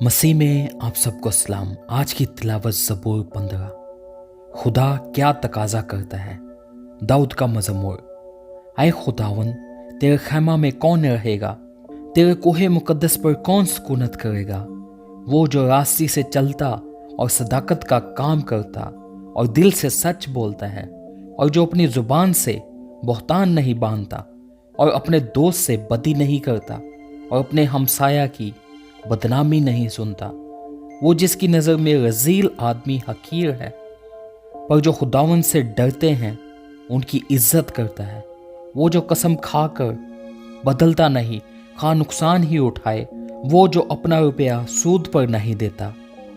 मसीह में आप सबको सलाम। आज की तिलावत ज़बूर 15। खुदा क्या तकाजा करता है। दाऊद का मज़मूर। आए खुदावन, तेरे खैमा में कौन रहेगा, तेरे कोहे मुकद्दस पर कौन सुकूनत करेगा। वो जो रास्ते से चलता और सदाकत का काम करता और दिल से सच बोलता है, और जो अपनी ज़ुबान से बहतान नहीं बांधता और अपने दोस्त से बदी नहीं करता और अपने हमसाया की बदनामी नहीं सुनता। वो जिसकी नज़र में रजील आदमी हकीर है, पर जो खुदावन से डरते हैं उनकी इज्जत करता है। वो जो कसम खाकर बदलता नहीं, खा नुकसान ही उठाए। वो जो अपना रुपया सूद पर नहीं देता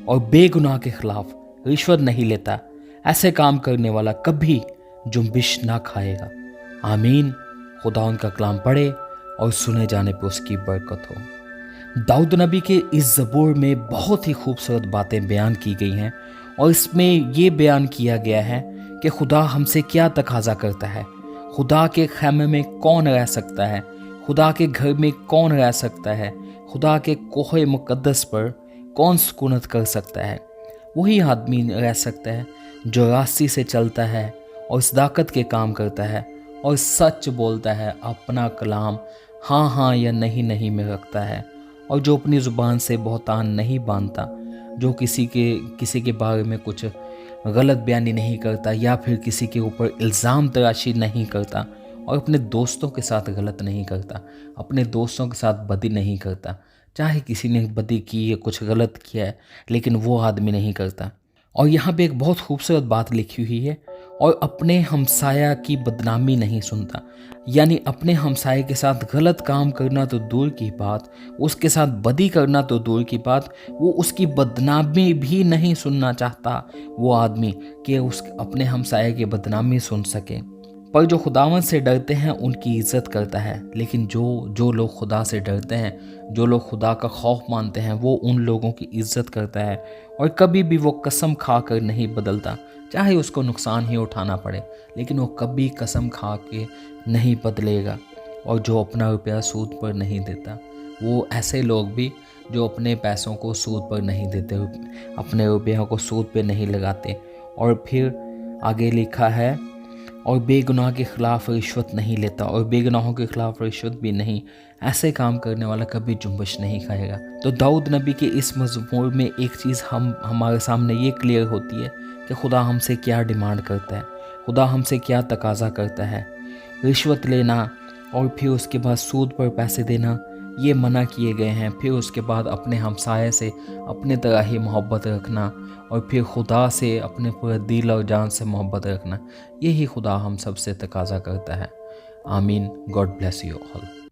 और बेगुनाह के खिलाफ रिश्वत नहीं लेता, ऐसे काम करने वाला कभी जुम्बिश ना खाएगा। आमीन। खुदा उनका कलाम पढ़े और सुने जाने पर उसकी बरकत हो। दाऊद नबी के इस ज़बूर में बहुत ही खूबसूरत बातें बयान की गई हैं, और इसमें ये बयान किया गया है कि खुदा हमसे क्या तकाजा करता है। खुदा के खैमे में कौन रह सकता है, खुदा के घर में कौन रह सकता है, खुदा के कोहे मुकद्दस पर कौन सुकूनत कर सकता है। वही आदमी रह सकता है जो रास्ते से चलता है और सदाकत के काम करता है और सच बोलता है, अपना कलाम हाँ हाँ या नहीं नहीं में रखता है, और जो अपनी ज़ुबान से बहतान नहीं बांधता, जो किसी के बारे में कुछ गलत बयानी नहीं करता या फिर किसी के ऊपर इल्ज़ाम तराशी नहीं करता, और अपने दोस्तों के साथ गलत नहीं करता, अपने दोस्तों के साथ बदी नहीं करता। चाहे किसी ने बदी की है, कुछ गलत किया है, लेकिन वो आदमी नहीं करता। और यहाँ पे एक बहुत खूबसूरत बात लिखी हुई है, और अपने हमसाया की बदनामी नहीं सुनता। यानी अपने हमसाये के साथ गलत काम करना तो दूर की बात, उसके साथ बदी करना तो दूर की बात, वो उसकी बदनामी भी नहीं सुनना चाहता वो आदमी, कि अपने हमसाये की बदनामी सुन सके। पर जो खुदावन से डरते हैं उनकी इज़्ज़त करता है। लेकिन जो लोग खुदा से डरते हैं, जो लोग खुदा का खौफ मानते हैं, वो उन लोगों की इज़्ज़त करता है, और कभी भी वो कसम खा कर नहीं बदलता। चाहे उसको नुकसान ही उठाना पड़े, लेकिन वो कभी कसम खा के नहीं बदलेगा। और जो अपना रुपया सूद पर नहीं देता, वो ऐसे लोग भी जो अपने पैसों को सूद पर नहीं देते, अपने रुपयों को सूद पर नहीं लगाते। और फिर आगे लिखा है, और बेगुनाह के खिलाफ रिश्वत नहीं लेता, और बेगुनाहों के खिलाफ रिश्वत भी नहीं। ऐसे काम करने वाला कभी जुम्बिश नहीं खाएगा। तो दाऊद नबी के इस मज़मूर में एक चीज़ हमारे सामने ये क्लियर होती है कि खुदा हमसे क्या डिमांड करता है, खुदा हमसे क्या तकाजा करता है। रिश्वत लेना और फिर उसके बाद सूद पर पैसे देना, ये मना किए गए हैं। फिर उसके बाद अपने हमसाये से अपने तरह ही मोहब्बत रखना, और फिर खुदा से अपने पूरे दिल और जान से मोहब्बत रखना, यही खुदा हम सबसे तकाजा करता है। आमीन। God bless you all.